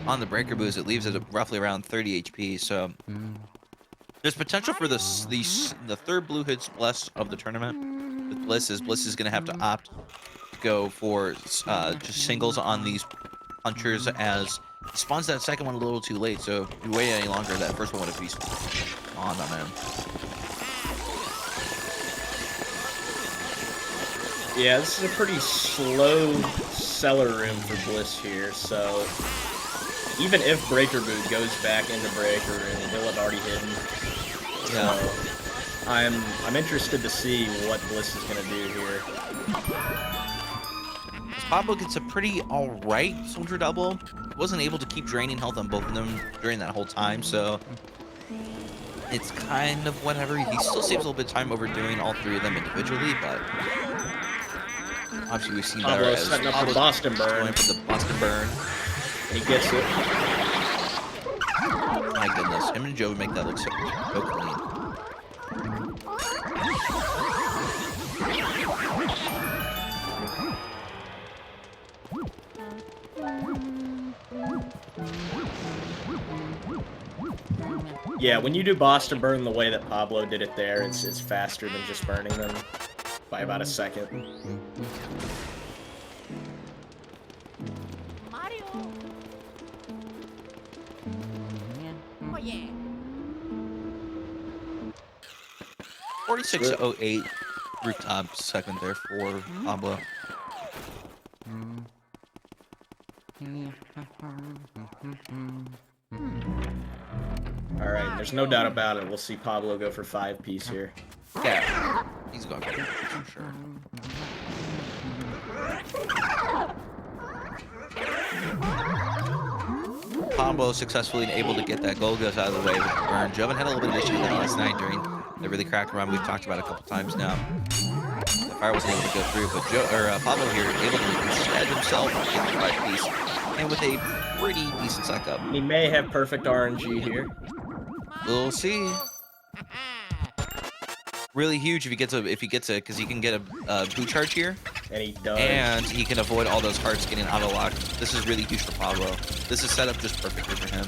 on the breaker boost. It leaves it at roughly around 30 HP. So there's potential for the third blue hits Bliss of the tournament. With Bliss is going to have to opt to go for just singles on these punchers as he spawns that second one a little too late. So if you wait any longer, that first one would have been on him. Yeah, this is a pretty slow seller room for Bliss here, so even if Breaker Boot goes back into Breaker Room, he'll have already hidden. Yeah. So I'm interested to see what Bliss is gonna do here. Pablo gets a pretty alright soldier double. Wasn't able to keep draining health on both of them during that whole time, so it's kind of whatever. He still saves a little bit of time overdoing all three of them individually, but obviously we see better Pablo as setting up for Pablo's the Boston Burn, going for the Boston Burn. and he gets it. My goodness, him and Joe would make that look so clean. Yeah, when you do Boston Burn the way that Pablo did it there, it's faster than just burning them by about a second. Mario. Oh yeah. 4608 rooftop second there for Pablo. Alright, there's no doubt about it. We'll see Pablo go for 5-piece here. Yeah, he's going for it for sure. Pablo successfully able to get that gold goes out of the way with the burn. Joven had a little bit of issue with that last night during the really crack run we've talked about a couple times now. The fire wasn't able to go through, but Pablo here able to shed himself in the 5-piece and with a pretty decent suck up. He may have perfect RNG here. We'll see. Really huge if he gets a because he can get a boot charge here, And he does. and he can avoid all those hearts getting out of lock. This is really huge for Pablo. This is set up just perfectly for him.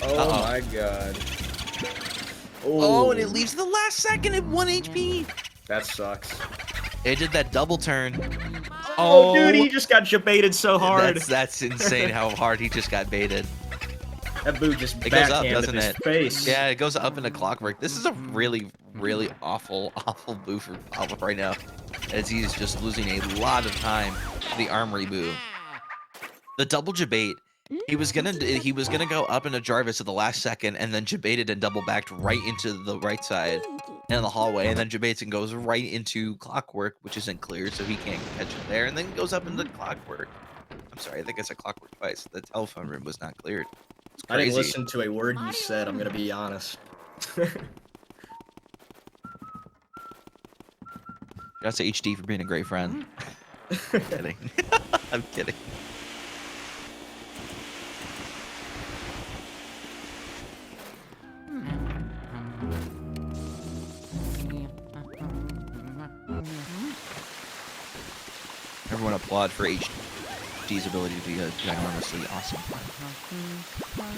Oh my god. Oh, and it leaves the last second at 1 HP. That sucks. It did that double turn. Oh, dude, he just got baited so hard. That's insane how hard he just got baited. That boot just It goes up, backhanded doesn't his it? face. Yeah, it goes up into clockwork. This is a really, really awful boo for Pablo right now, as he's just losing a lot of time to the armory boo. The double jabate. He was gonna go up into Jarvis at the last second, and then jabaited and double backed right into the right side in the hallway, and then jabates and goes right into clockwork, which isn't clear, so he can't catch it there, and then goes up into clockwork. I'm sorry, I think I said clockwork twice. The telephone room was not cleared. It's I didn't crazy. listen to a word you said, I'm gonna be honest. Shouts to HD for being a great friend. I'm kidding. I'm kidding. Everyone applaud for HD's ability to be ginormously awesome.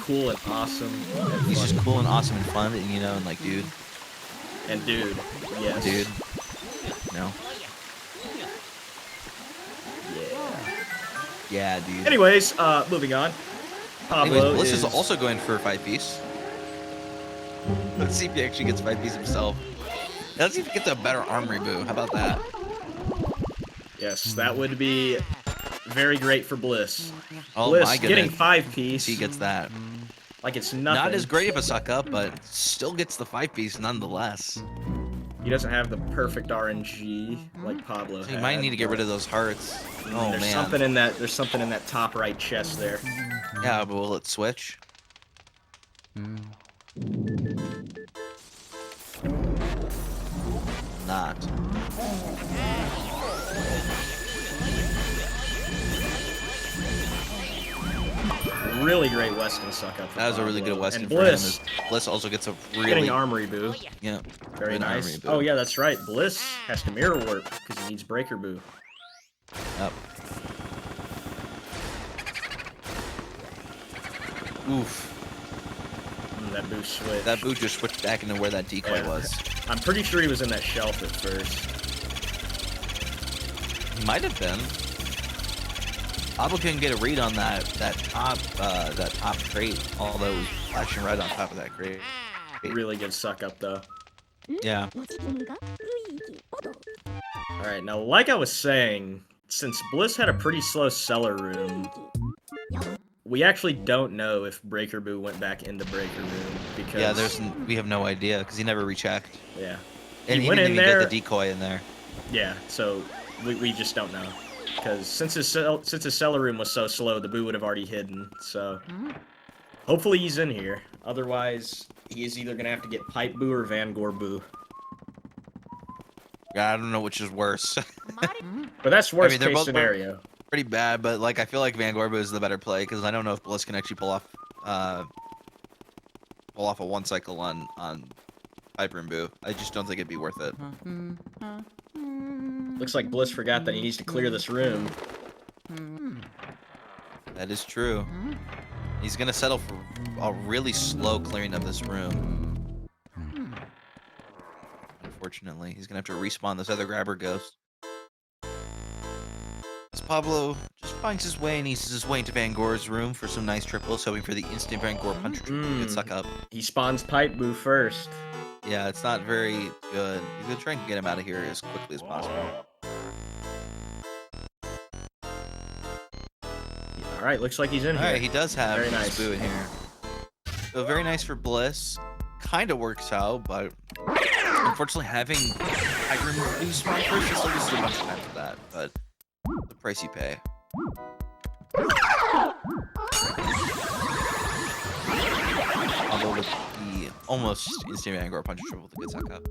Cool and awesome. And He's fun. just cool and awesome and fun, and and like, dude, And dude, yes. dude, no, Yeah. yeah, dude. Anyways, moving on. Pablo Anyways, Bliss is is also going for a 5-piece. Let's see if he actually gets 5-piece himself. Let's see if he gets a better armory boo. How about that? Yes, that would be very great for Bliss. Oh Bliss my getting goodness. 5-piece. He gets that. Like it's nothing. Not as great of a suck up, but still gets the 5-piece nonetheless. He doesn't have the perfect RNG like Pablo So you had, might need to get but rid of those hearts. Oh there's man. something in that. There's something in that top right chest there. Yeah, but will it switch? Not. Really great Weston suck up. For That was a really good Pablo. Weston And for him. Bliss Bliss also gets a getting really Armory Boo. yeah. Very good nice. Armory Boo. Oh yeah, that's right. Bliss has to mirror warp because he needs Breaker Boo. Yep. Oof. That Boo switch. That Boo just switched back into where that decoy Yeah. was. I'm pretty sure he was in that shelf at first. He might have been. Pablo couldn't get a read on that top crate, although it was flashing red on top of that crate. Really good suck up though. Yeah. Alright, now like I was saying, since Bliss had a pretty slow cellar room, we actually don't know if Breaker Boo went back into Breaker Room because Yeah, we have no idea because he never rechecked. yeah. And he went didn't in even there, get the decoy in there. Yeah, so we just don't know. Because since his cellar room was so slow, the Boo would have already hidden, so hopefully he's in here. Otherwise, he is either gonna have to get Pipe Boo or Van Gore Boo. Yeah, I don't know which is worse. But that's worst they're case both scenario. Pretty bad, but like I feel like Van Gorbo is the better play because I don't know if Bliss can actually pull off a one cycle on Piper and Boo. I just don't think it'd be worth it. Looks like Bliss forgot that he needs to clear this room. That is true. He's gonna settle for a really slow clearing of this room. Unfortunately, he's gonna have to respawn this other grabber ghost. As Pablo just finds his way and eases his way into Van Gore's room for some nice triples, hoping for the instant Van Gore punch triple to get suck up. He spawns Pipe Boo first. Yeah, it's not very good. He's gonna try and get him out of here as quickly as possible. Alright, looks like he's in here. Alright, he does have Very his nice. Boo in here. So very nice for Bliss. Kinda works out, but unfortunately having Tiger Boo spawn first is always too much time for that, but the price you pay. Although with the almost instant Van Gore punch triple with a good suck up.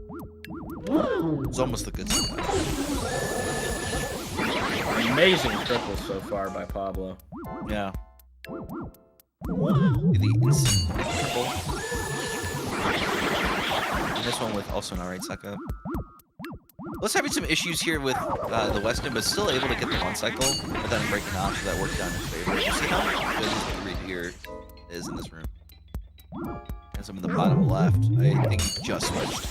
It's almost a good suck up. Amazing triple so far by Pablo. Yeah. The instant triple. And this one with also an alright suck up. Bliss having some issues here with the Weston, but still able to get the one cycle without breaking off, so that worked out in his favor. You see how good his read here is in this room. And some in the bottom left. I think he just switched.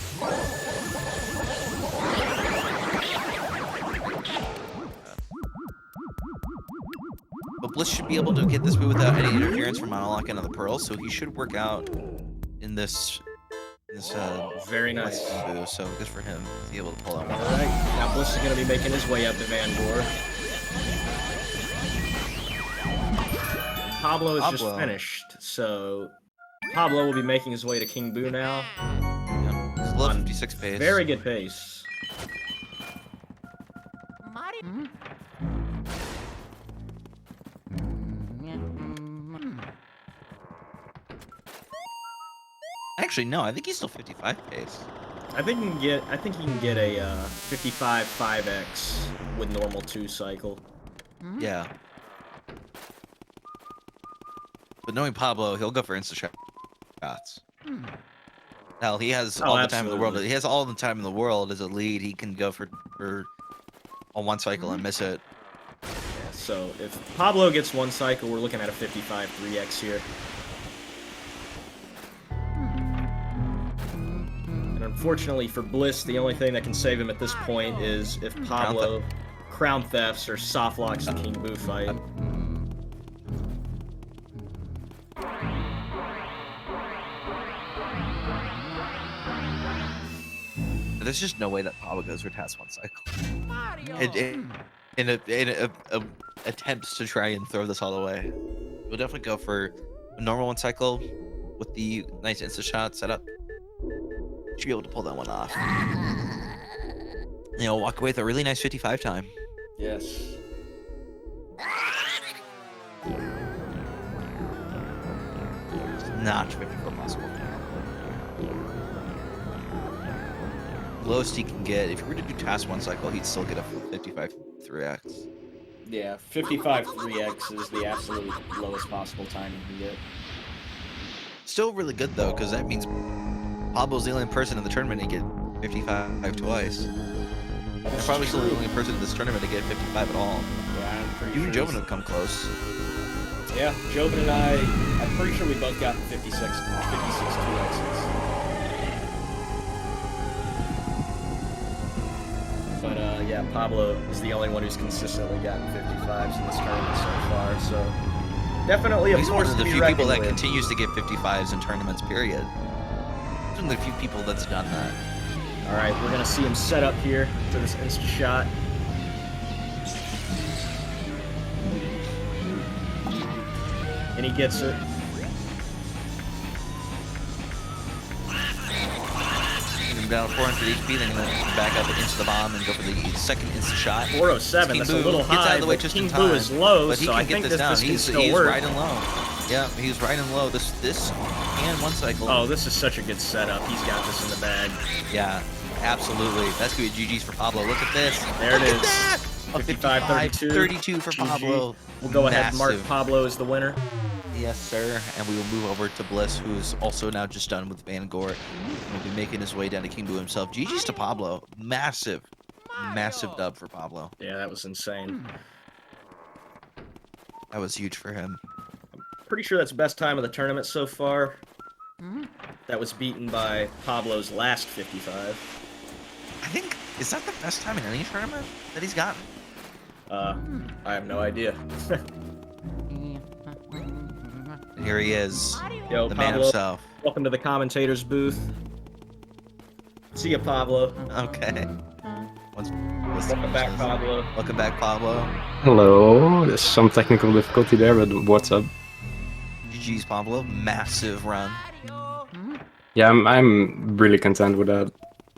But Bliss should be able to get this move without any interference from Monolock and the Pearl, so he should work out in this Very nice. Weston Boo, so good for him to be able to pull out one. Alright, now Bliss is going to be making his way up to Van Gore. Pablo is just finished, so Pablo will be making his way to King Boo now. Yeah, it's low 56 pace. Very good pace. Actually, no, I think he's still 55 pace. I think he can get a 55 5x with normal 2 cycle. Yeah. But knowing Pablo, he'll go for insta shots. Hell, he has all the time in the world. absolutely. He has all the time in the world as a lead. He can go for a one cycle and miss it. Yeah, so if Pablo gets 1 cycle, we're looking at a 55 3x here. And unfortunately for Bliss, the only thing that can save him at this point is if Pablo crown thefts or soft locks the King Boo fight. There's just no way that Pablo goes for task one cycle. In a attempts to try and throw this all away, we'll definitely go for a normal one cycle with the nice insta shot setup. Should be able to pull that one off. You know, walk away with a really nice 55 time. Yes. It's not 54 possible. Lowest he can get, if you were to do task 1 cycle, he'd still get a 55 3x. Yeah, 55 3x is the absolute lowest possible time you can get. Still really good though, because that means Pablo's the only person in the tournament to get 55 twice. And probably still the only person in this tournament to get 55 at all. Yeah, I'm pretty You and sure. Joven have come close. Yeah, Joven and I'm pretty sure we both got 56 2x's. But yeah, Pablo is the only one who's consistently gotten 55s in this tournament so far, so definitely a He's one force of to the be few people reckoned that with. continues to get 55s in tournaments, period. He's one of the few people that's done that. All right, we're gonna see him set up here for this insta shot. And he gets it. Him down 400 HP, then gonna back up into the bomb and go for the second insta shot. 407, that's a King Boo little gets high, out of the way but just King in Boo time. is low, But he so can I get think this down. this can He's still work. riding low. Yeah, he's riding low. This and 1 cycle. Oh, this is such a good setup. He's got this in the bag. Yeah, absolutely. That's gonna be GG's for Pablo. Look at this. There it Look is. at that! A 55-32. 55-32 for GG. Pablo. We'll go ahead and mark Massive. Pablo as the winner. Yes, sir. And we will move over to Bliss, who is also now just done with Van Gore. He'll be making his way down to King Boo himself. GG's to Pablo. Massive, massive dub for Pablo. Yeah, that was insane. That was huge for him. Pretty sure that's best time of the tournament so far. That was beaten by Pablo's last 55. I think, is that the best time in any tournament that he's gotten? I have no idea. And here he is, Yo, the man Pablo, himself. welcome to the commentator's booth. See ya, Pablo. Okay. Welcome back, Pablo. Welcome back, Pablo. Hello, there's some technical difficulty there, but what's up? GG's, Pablo. Massive run. Yeah, I'm really content with that.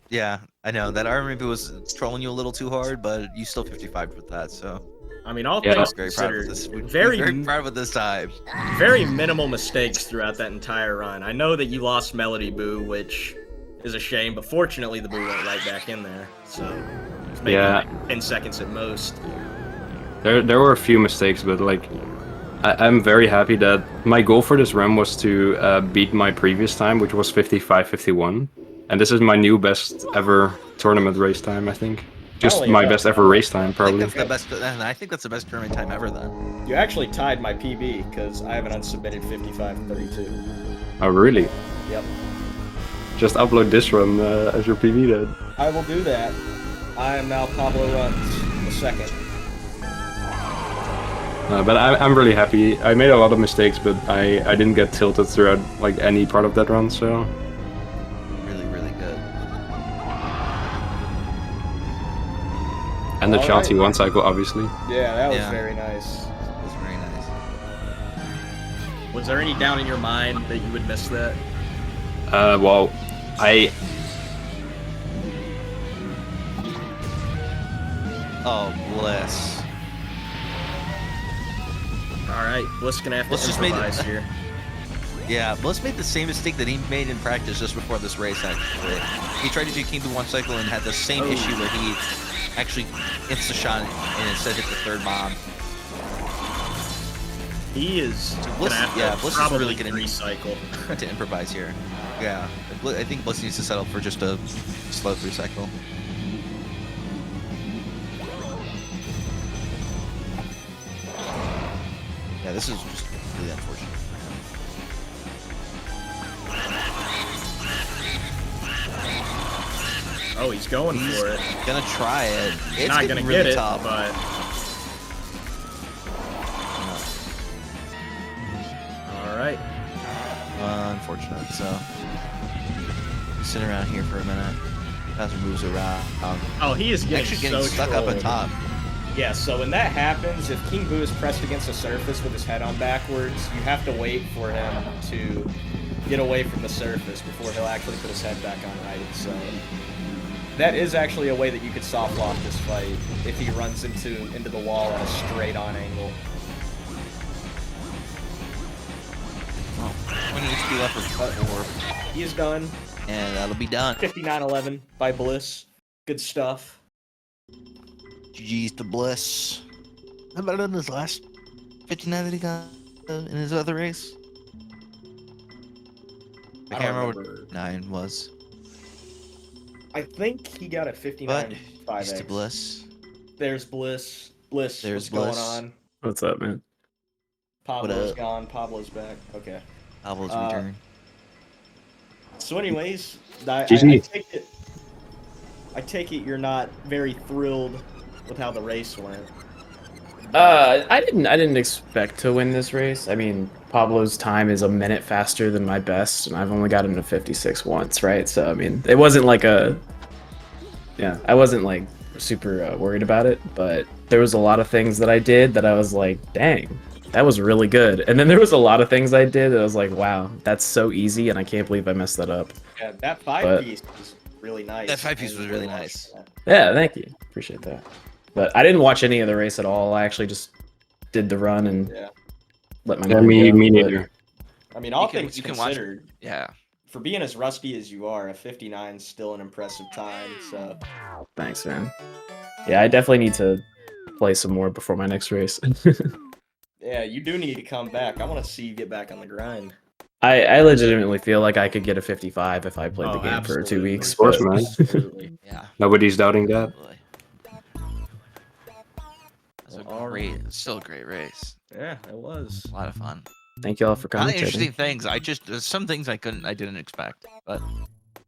Yeah, I know. That RMP was trolling you a little too hard, but you still 55 with that, so... I mean, all Yeah. things Very proud considered, of this. We're very, very proud of this time. very minimal mistakes throughout that entire run. I know that you lost Melody Boo, which is a shame, but fortunately the Boo went right back in there. So it's maybe Yeah. like 10 seconds at most. There were a few mistakes, but like, I'm very happy that my goal for this run was to beat my previous time, which was 55-51, and this is my new best ever tournament race time, I think. Just Only my about- best ever race time, I think probably. that's the best. And I think that's the best tournament time ever. Then. You actually tied my PB because I have an unsubmitted 55-32. Oh, really? Yep. Just upload this run as your PB then. I will do that. I am now Pablo Runs, the second. But I'm really happy. I made a lot of mistakes, but I didn't get tilted throughout like any part of that run, so... Really, really good. And the All Chauncey right. 1 cycle, obviously. Yeah, that was Yeah. very nice. It was very nice. Was there any doubt in your mind that you would miss that? Well, Oh, Bliss. All right, Bliss gonna have to Bliss just made it- improvise here. Yeah, Bliss made the same mistake that he made in practice just before this race, actually. He tried to do King Boo 1 cycle and had the same issue where he actually insta-shot and instead hit the third bomb. He is Bliss- gonna have to yeah, Bliss is probably really gonna- recycle. To improvise here. Yeah, I think Bliss needs to settle for just a slow 3 cycle. Yeah, this is just really unfortunate for him. Oh, he's going He's for it. gonna try it. It's Not getting gonna really get it, tough. but all right. Unfortunate. So sit around here for a minute. Bowser moves around. Oh, he is getting Actually getting so stuck up trolled. at top. Yeah, so when that happens, if King Boo is pressed against the surface with his head on backwards, you have to wait for him to get away from the surface before he'll actually put his head back on right. So That is actually a way that you could soft lock this fight if he runs into the wall at a straight on angle. Well, 20 HP left with 4. He is done. And that'll be done. 59-11 by Bliss. Good stuff. GG's to Bliss. How about in his last 59 that he got in his other race? I can't remember what 9 was. I think he got a 59 But he's 5x. to Bliss. There's Bliss. Bliss, There's what's Bliss. going on? What's up, man? Pablo's up? gone. Pablo's back. Okay. Pablo's return. So anyways, GG. I take it you're not very thrilled with how the race went. I didn't expect to win this race. I mean, Pablo's time is a minute faster than my best, and I've only gotten to 56 once, right? So I mean, it wasn't like I wasn't like super worried about it, but there was a lot of things that I did that I was like, dang, that was really good. And then there was a lot of things I did that I was like, wow, that's so easy, and I can't believe I messed that up. Yeah, that 5-piece was really nice. That 5-piece was really nice. Yeah, thank you, appreciate that. But I didn't watch any of the race at all. I actually just did the run and let my mind Me go, but- neither. I mean, all You things can watch- considered, Yeah. for being as rusty as you are, a 59 is still an impressive time. So Thanks, man. Yeah, I definitely need to play some more before my next race. yeah, you do need to come back. I want to see you get back on the grind. I legitimately feel like I could get a 55 if I played the Oh, game for 2 absolutely. weeks. Of course, but- man. Absolutely. Yeah. Nobody's doubting that. Absolutely. That's a Well, great, still a great race. Yeah, it was. A lot of fun. Thank you all for A lot of commentating. interesting things. There's some things I didn't expect, but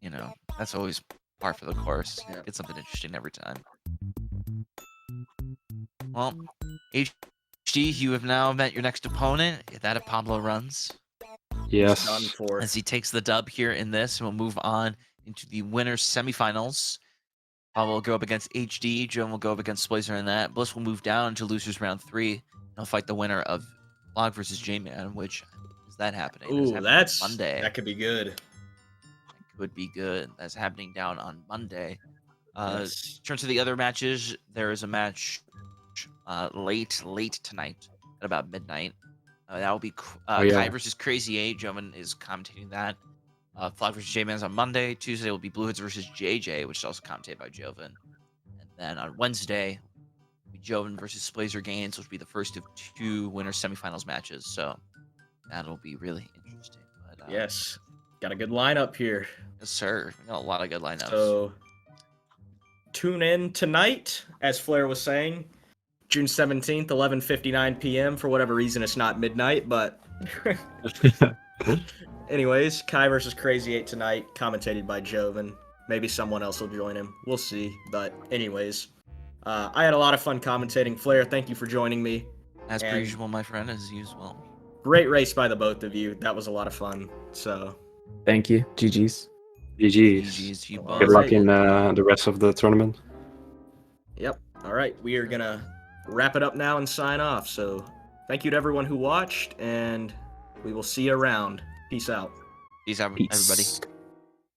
you know, that's always par for the course. Yeah. Get something interesting every time. Well, HD, you have now met your next opponent. That of Pablo runs Yes. Done for. as he takes the dub here in this, and we'll move on into the winners semifinals. Pablo will go up against HD. Joan will go up against Splicer in that. Bliss will move down to losers round 3. And he'll fight the winner of Log versus J-Man, which is that happening? That's Ooh, happening that's Monday. that could be good. Could be good. That's happening down on Monday. Yes. In terms of the other matches, there is a match late tonight at about midnight. That will be Kai versus Crazy 8. Jovan is commentating that. Flag versus J-Man's on Monday. Tuesday will be Bluehoods versus JJ, which is also commentated by Jovan. And then on Wednesday, will be Jovan versus Splazer Gaines, which will be the first of 2 winners semifinals matches. So that'll be really interesting. But, Yes. Got a good lineup here. yes, sir. We got a lot of good lineups. So tune in tonight, as Flair was saying, June 17th, 11:59 p.m. For whatever reason, it's not midnight, but anyways, Kai versus Crazy 8 tonight, commentated by Jovan. Maybe someone else will join him. We'll see. But anyways, I had a lot of fun commentating. Flair, thank you for joining me. As per and- usual, my friend, as usual. Great race by the both of you. That was a lot of fun. So Thank you. GG's. GG's. GG's, you All Good both. luck right. in the rest of the tournament. yep. All right, we are gonna wrap it up now and sign off. So thank you to everyone who watched, and we will see you around. Peace out. Peace out, Peace. everybody.